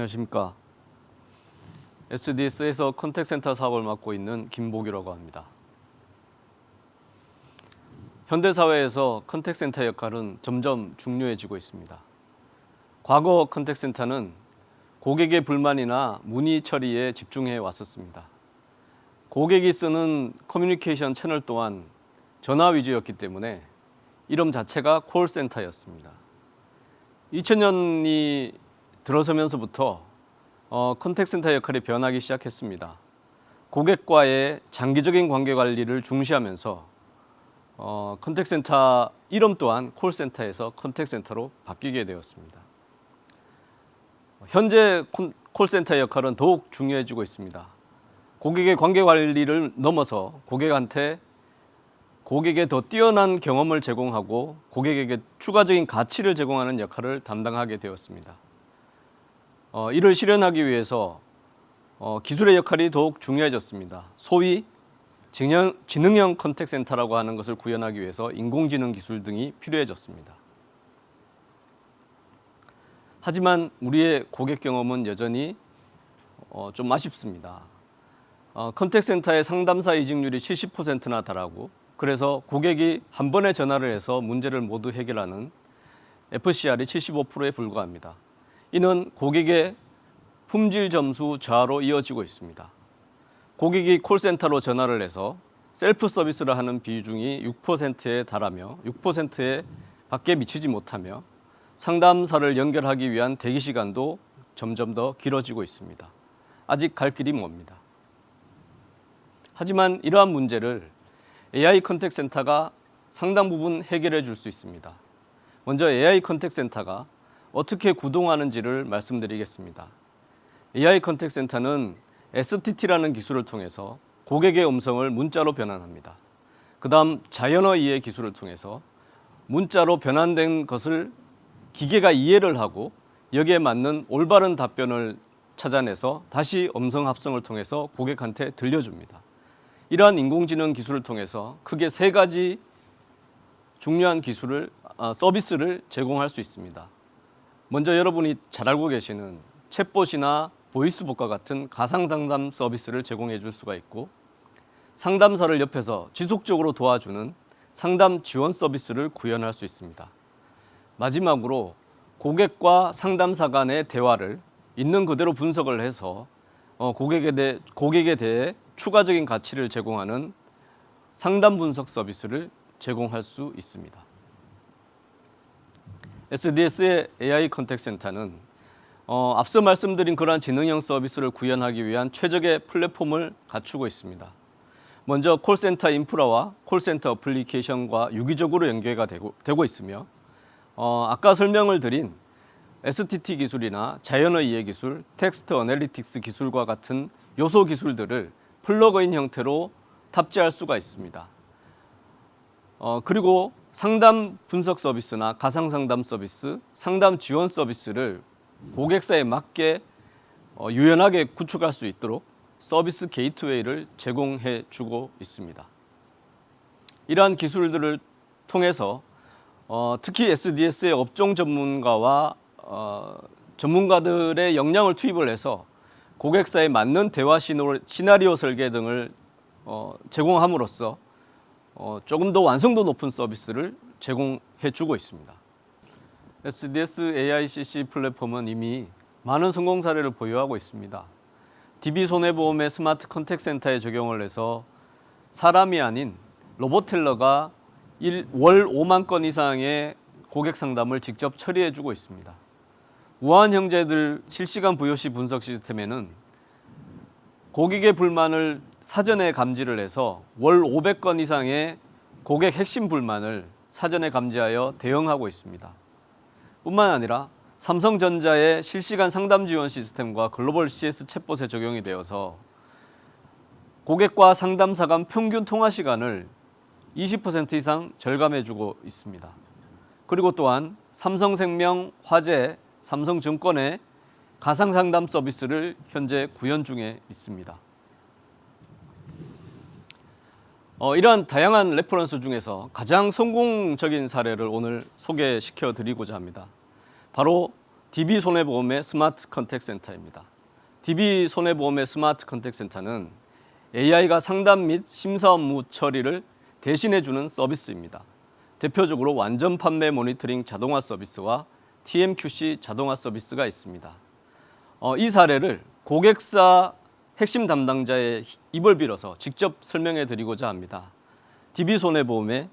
안녕하십니까. SDS에서 컨택센터 사업을 맡고 있는 김보규라고 합니다. 현대사회에서 컨택센터 역할은 점점 중요해지고 있습니다. 과거 컨택센터는 고객의 불만이나 문의 처리에 집중해 왔었습니다. 고객이 쓰는 커뮤니케이션 채널 또한 전화 위주였기 때문에 이름 자체가 콜센터였습니다. 2000년이 들어서면서부터 컨택센터 역할이 변하기 시작했습니다. 고객과의 장기적인 관계 관리를 중시하면서 컨택센터 이름 또한 콜센터에서 컨택센터로 바뀌게 되었습니다. 현재 콜센터 역할은 더욱 중요해지고 있습니다. 고객의 관계 관리를 넘어서 고객에 더 뛰어난 경험을 제공하고 고객에게 추가적인 가치를 제공하는 역할을 담당하게 되었습니다. 이를 실현하기 위해서 기술의 역할이 더욱 중요해졌습니다. 소위 지능형 컨택센터라고 하는 것을 구현하기 위해서 인공지능 기술 등이 필요해졌습니다. 하지만 우리의 고객 경험은 여전히 좀 아쉽습니다. 컨택센터의 상담사 이직률이 70%나 달하고, 그래서 고객이 한 번에 전화를 해서 문제를 모두 해결하는 FCR이 75%에 불과합니다. 이는 고객의 품질 점수 저하로 이어지고 있습니다. 고객이 콜센터로 전화를 해서 셀프 서비스를 하는 비중이 6%에 달하며 6%에 밖에 미치지 못하며 상담사를 연결하기 위한 대기 시간도 점점 더 길어지고 있습니다. 아직 갈 길이 멉니다. 하지만 이러한 문제를 AI 컨택센터가 상당 부분 해결해 줄 수 있습니다. 먼저 AI 컨택센터가 어떻게 구동하는지를 말씀드리겠습니다. AI 컨택센터는 STT라는 기술을 통해서 고객의 음성을 문자로 변환합니다. 그 다음 자연어 이해 기술을 통해서 문자로 변환된 것을 기계가 이해를 하고 여기에 맞는 올바른 답변을 찾아내서 다시 음성 합성을 통해서 고객한테 들려줍니다. 이러한 인공지능 기술을 통해서 크게 세 가지 중요한 서비스를 제공할 수 있습니다. 먼저 여러분이 잘 알고 계시는 챗봇이나 보이스봇과 같은 가상상담 서비스를 제공해 줄 수가 있고, 상담사를 옆에서 지속적으로 도와주는 상담 지원 서비스를 구현할 수 있습니다. 마지막으로 고객과 상담사 간의 대화를 있는 그대로 분석을 해서 고객에 대해 추가적인 가치를 제공하는 상담 분석 서비스를 제공할 수 있습니다. SDS의 AI 컨택센터는 앞서 말씀드린 그러한 지능형 서비스를 구현하기 위한 최적의 플랫폼을 갖추고 있습니다. 먼저 콜센터 인프라와 콜센터 어플리케이션과 유기적으로 연계가 되고 있으며, 아까 설명을 드린 STT 기술이나 자연어 이해 기술, 텍스트 어널리틱스 기술과 같은 요소 기술들을 플러그인 형태로 탑재할 수가 있습니다. 그리고 상담 분석 서비스나 가상 상담 서비스, 상담 지원 서비스를 고객사에 맞게 유연하게 구축할 수 있도록 서비스 게이트웨이를 제공해 주고 있습니다. 이러한 기술들을 통해서 특히 SDS의 업종 전문가와 전문가들의 역량을 투입을 해서 고객사에 맞는 대화 시나리오 설계 등을 제공함으로써 조금 더 완성도 높은 서비스를 제공해 주고 있습니다. SDS AICC 플랫폼은 이미 많은 성공 사례를 보유하고 있습니다. DB손해보험의 스마트 컨택센터에 적용을 해서 사람이 아닌 로봇 텔러가 월 5만 건 이상의 고객 상담을 직접 처리해 주고 있습니다. 우한형제들 실시간 VOC 분석 시스템에는 고객의 불만을 사전에 감지를 해서 월 500건 이상의 고객 핵심 불만을 사전에 감지하여 대응하고 있습니다. 뿐만 아니라 삼성전자의 실시간 상담 지원 시스템과 글로벌 CS 챗봇에 적용이 되어서 고객과 상담사 간 평균 통화 시간을 20% 이상 절감해주고 있습니다. 그리고 또한 삼성생명, 화재, 삼성증권의 가상상담 서비스를 현재 구현 중에 있습니다. 이러한 다양한 레퍼런스 중에서 가장 성공적인 사례를 오늘 소개시켜 드리고자 합니다. 바로 DB손해보험의 스마트 컨택센터입니다. DB손해보험의 스마트 컨택센터는 AI가 상담 및 심사 업무 처리를 대신해주는 서비스입니다. 대표적으로 완전 판매 모니터링 자동화 서비스와 TMQC 자동화 서비스가 있습니다. 이 사례를 고객사 핵심 담당자의 입을 빌어서 직접 설명해 드리고자 합니다. DB손해보험의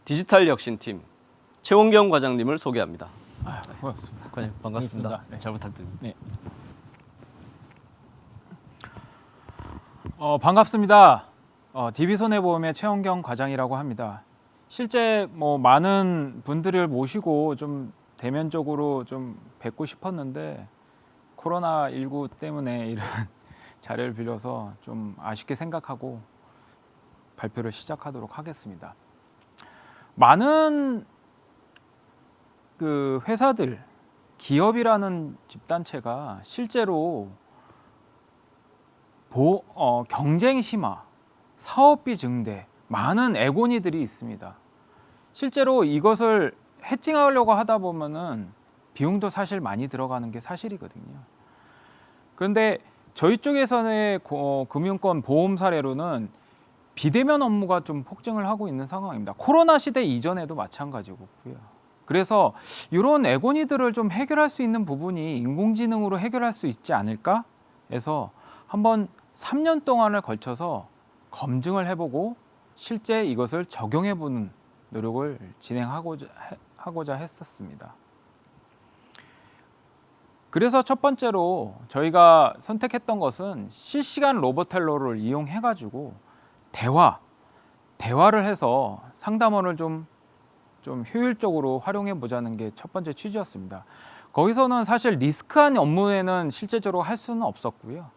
디지털 혁신팀 최원경 과장님을 소개합니다. 반갑습니다. 과장님 반갑습니다. 반갑습니다. 네. 잘 부탁드립니다. 네. 반갑습니다. DB손해보험의 최원경 과장이라고 합니다. 실제 많은 분들을 모시고 좀 대면적으로 좀 뵙고 싶었는데 코로나19 때문에 이런 자리를 빌려서 좀 아쉽게 생각하고 발표를 시작하도록 하겠습니다. 많은 그 회사들, 기업이라는 집단체가 실제로 경쟁 심화, 사업비 증대, 많은 애고니들이 있습니다. 실제로 이것을 해칭하려고 하다 보면은 비용도 사실 많이 들어가는 게 사실이거든요. 그런데 저희 쪽에서의 금융권 보험 사례로는 비대면 업무가 좀 폭증을 하고 있는 상황입니다. 코로나 시대 이전에도 마찬가지고요. 그래서 이런 애고니들을 좀 해결할 수 있는 부분이 인공지능으로 해결할 수 있지 않을까 해서 한번 3년 동안을 걸쳐서 검증을 해보고 실제 이것을 적용해보는 노력을 진행하고자 했었습니다. 그래서 첫 번째로 저희가 선택했던 것은 실시간 로봇텔러를 이용해가지고 대화를 해서 상담원을 좀 효율적으로 활용해 보자는 게 첫 번째 취지였습니다. 거기서는 사실 리스크한 업무에는 실제적으로 할 수는 없었고요.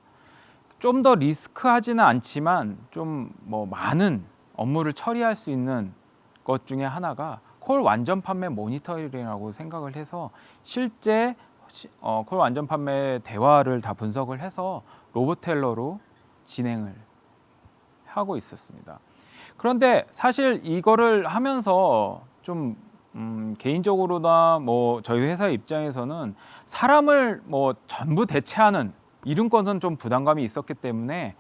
좀 더 리스크하지는 않지만 좀 많은 업무를 처리할 수 있는 것 중에 하나가 콜 완전 판매 모니터링이라고 생각을 해서 실제 콜 완전 판매 대화를 다 분석을 해서 로봇텔러로 진행을 하고 있었습니다. 그런데 사실 이거를 하면서 좀 개인적으로나 저희 회사 입장에서는 사람을 전부 대체하는 이런 것은 좀 부담감이 있었기 때문에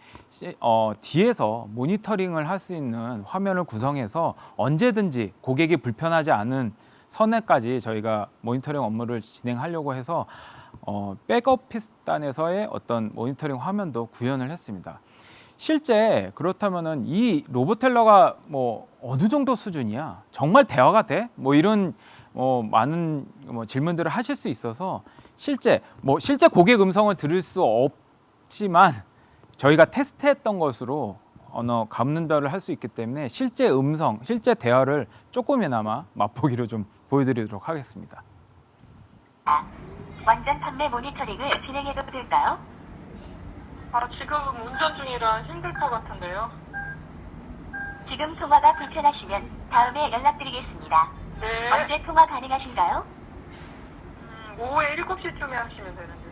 뒤에서 모니터링을 할 수 있는 화면을 구성해서 언제든지 고객이 불편하지 않은 선에까지 저희가 모니터링 업무를 진행하려고 해서 백오피스단에서의 어떤 모니터링 화면도 구현을 했습니다. 실제 그렇다면은 이 로봇텔러가 어느 정도 수준이야? 정말 대화가 돼? 이런 많은 질문들을 하실 수 있어서 실제 고객 음성을 들을 수 없지만 저희가 테스트했던 것으로 언어 감는다를 할 수 있기 때문에 실제 음성, 실제 대화를 조금이나마 맛보기로 좀 보여드리도록 하겠습니다. 완전 판매 모니터링을 진행해도 될까요? 지금 운전 중이라 힘들 것 같은데요. 지금 통화가 불편하시면 다음에 연락드리겠습니다. 네. 언제 통화 가능하신가요? 오후에 7시쯤에 하시면 되는데.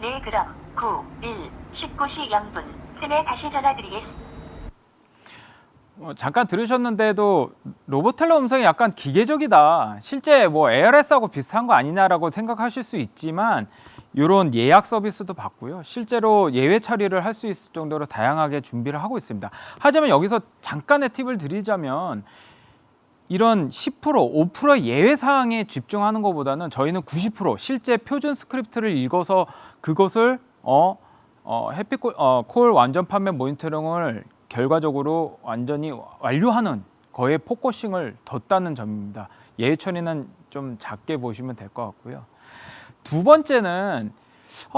네, 그럼 19시 0분 쯤에 다시 전화드리겠습니다. 잠깐 들으셨는데도 로봇텔러 음성이 약간 기계적이다. 실제 ARS하고 비슷한 거 아니냐라고 생각하실 수 있지만 이런 예약 서비스도 받고요. 실제로 예외 처리를 할 수 있을 정도로 다양하게 준비를 하고 있습니다. 하지만 여기서 잠깐의 팁을 드리자면 이런 10%, 5% 예외 사항에 집중하는 것보다는 저희는 90% 실제 표준 스크립트를 읽어서 그것을 콜 완전 판매 모니터링을 결과적으로 완전히 완료하는 거에 포커싱을 뒀다는 점입니다. 예외 처리는 좀 작게 보시면 될 것 같고요. 두 번째는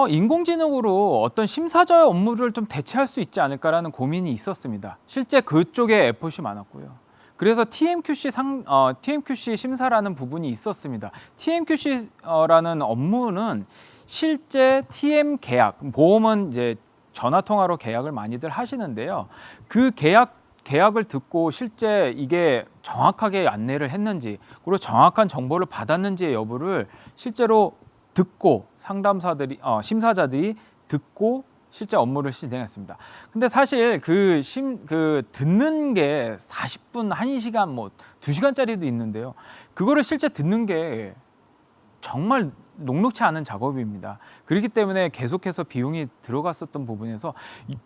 인공지능으로 어떤 심사자의 업무를 좀 대체할 수 있지 않을까라는 고민이 있었습니다. 실제 그쪽에 에포시 많았고요. 그래서 TMQC 심사라는 부분이 있었습니다. TMQC라는 업무는 실제 TM 계약, 보험은 이제 전화 통화로 계약을 많이들 하시는데요. 그 계약을 듣고 실제 이게 정확하게 안내를 했는지 그리고 정확한 정보를 받았는지의 여부를 실제로 듣고 심사자들이 듣고 실제 업무를 진행했습니다. 근데 사실 그 듣는 게 40분, 1시간, 2시간짜리도 있는데요. 그거를 실제 듣는 게 정말 녹록치 않은 작업입니다. 그렇기 때문에 계속해서 비용이 들어갔었던 부분에서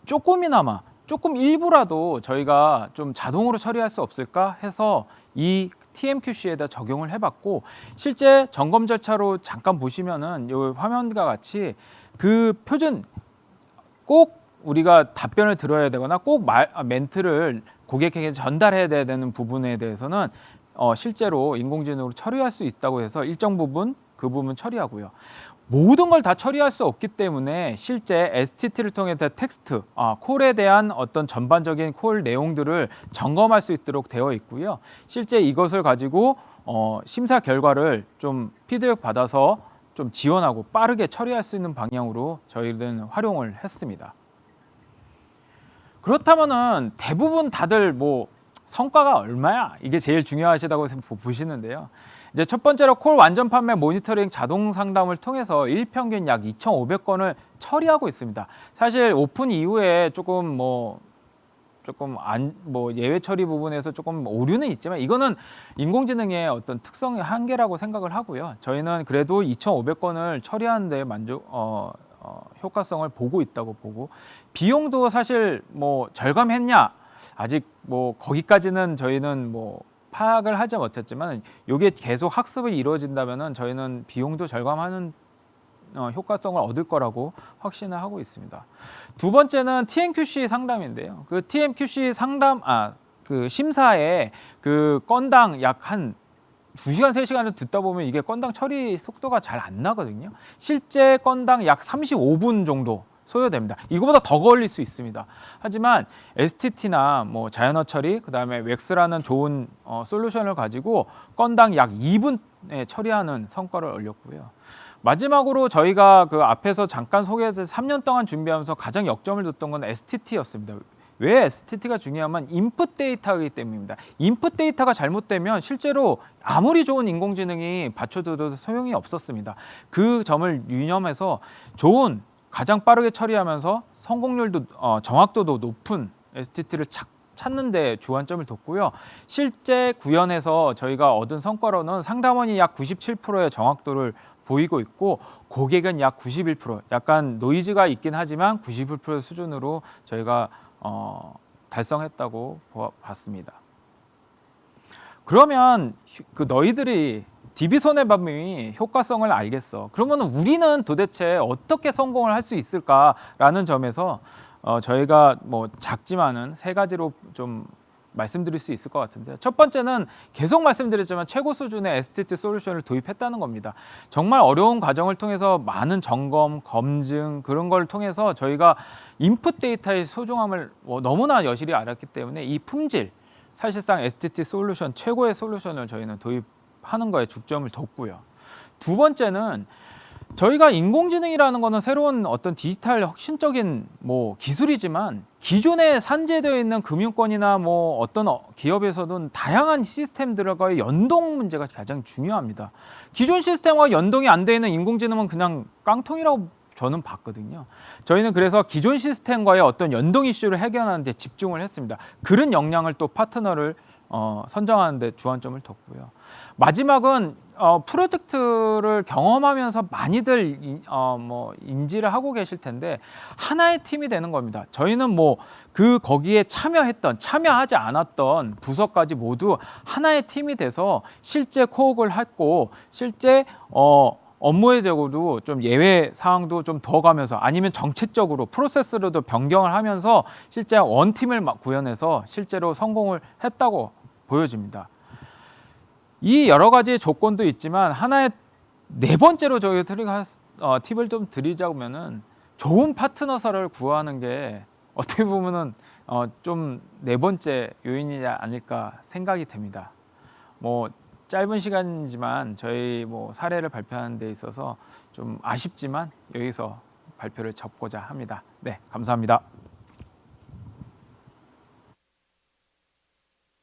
조금이나마 조금 일부라도 저희가 좀 자동으로 처리할 수 없을까 해서 이 TMQC에다 적용을 해봤고, 실제 점검 절차로 잠깐 보시면은 이 화면과 같이 그 표준 꼭 우리가 답변을 들어야 되거나 꼭 멘트를 고객에게 전달해야 되는 부분에 대해서는 실제로 인공지능으로 처리할 수 있다고 해서 일정 부분 그 부분 처리하고요. 모든 걸 다 처리할 수 없기 때문에 실제 STT를 통해 텍스트, 콜에 대한 어떤 전반적인 콜 내용들을 점검할 수 있도록 되어 있고요. 실제 이것을 가지고 심사 결과를 좀 피드백 받아서 좀 지원하고 빠르게 처리할 수 있는 방향으로 저희는 활용을 했습니다. 그렇다면은 대부분 다들 뭐 성과가 얼마야? 이게 제일 중요하시다고 보시는데요. 이제 첫 번째로 콜 완전 판매 모니터링 자동 상담을 통해서 일평균 약 2,500건을 처리하고 있습니다. 사실 오픈 이후에 조금 예외 처리 부분에서 조금 오류는 있지만 이거는 인공지능의 어떤 특성의 한계라고 생각을 하고요. 저희는 그래도 2,500건을 처리하는 데 효과성을 보고 있다고 보고, 비용도 사실 뭐 절감했냐? 아직 뭐 거기까지는 저희는 뭐 파악을 하지 못했지만 이게 계속 학습이 이루어진다면은 저희는 비용도 절감하는 효과성을 얻을 거라고 확신을 하고 있습니다. 두 번째는 TMQC 상담인데요. 그 TMQC 상담 그 심사에 그 건당 약 한 2시간, 3시간을 듣다 보면 이게 건당 처리 속도가 잘 안 나거든요. 실제 건당 약 35분 정도 소요됩니다. 이거보다 더 걸릴 수 있습니다. 하지만 STT나 뭐 자연어 처리, 그다음에 웩스라는 좋은 솔루션을 가지고 건당 약 2분에 처리하는 성과를 올렸고요. 마지막으로 저희가 그 앞에서 잠깐 소개해드린 3년 동안 준비하면서 가장 역점을 뒀던 건 STT였습니다. 왜 STT가 중요하면 인풋 데이터이기 때문입니다. 인풋 데이터가 잘못되면 실제로 아무리 좋은 인공지능이 받쳐줘도 소용이 없었습니다. 그 점을 유념해서 좋은, 가장 빠르게 처리하면서 성공률도 정확도도 높은 STT를 찾는 데 주안점을 뒀고요. 실제 구현에서 저희가 얻은 성과로는 상담원이 약 97%의 정확도를 보이고 있고 고객은 약 91%, 약간 노이즈가 있긴 하지만 91% 수준으로 저희가 달성했다고 봤습니다. 그러면 그 너희들이 DB손해보험이 효과성을 알겠어. 그러면 우리는 도대체 어떻게 성공을 할 수 있을까라는 점에서 저희가 뭐 작지만은 3가지로 좀 말씀드릴 수 있을 것 같은데요. 첫 번째는 계속 말씀드렸지만 최고 수준의 STT 솔루션을 도입했다는 겁니다. 정말 어려운 과정을 통해서 많은 점검, 검증 그런 걸 통해서 저희가 인풋 데이터의 소중함을 너무나 여실히 알았기 때문에 이 품질, 사실상 STT 솔루션 최고의 솔루션을 저희는 도입하는 거에 중점을 뒀고요. 두 번째는 저희가 인공지능이라는 거는 새로운 어떤 디지털 혁신적인 기술이지만 기존에 산재되어 있는 금융권이나 어떤 기업에서는 다양한 시스템들과의 연동 문제가 가장 중요합니다. 기존 시스템과 연동이 안 되어 있는 인공지능은 그냥 깡통이라고 저는 봤거든요. 저희는 그래서 기존 시스템과의 어떤 연동 이슈를 해결하는 데 집중을 했습니다. 그런 역량을 또 파트너를 선정하는 데 주안점을 뒀고요. 마지막은 프로젝트를 경험하면서 많이들 인지를 하고 계실 텐데 하나의 팀이 되는 겁니다. 저희는 거기에 참여하지 않았던 부서까지 모두 하나의 팀이 돼서 실제 코업을 했고 실제 업무의 제고도 좀 예외 사항도 좀 더 가면서 아니면 정책적으로 프로세스로도 변경을 하면서 실제 원팀을 구현해서 실제로 성공을 했다고 보여집니다. 이 여러 가지 조건도 있지만 하나의 네 번째로 저희 팁을 좀 드리자면은 좋은 파트너사를 구하는 게 어떻게 보면은 좀 네 번째 요인이지 않을까 생각이 듭니다. 짧은 시간이지만 저희 사례를 발표하는 데 있어서 좀 아쉽지만 여기서 발표를 접고자 합니다. 네, 감사합니다.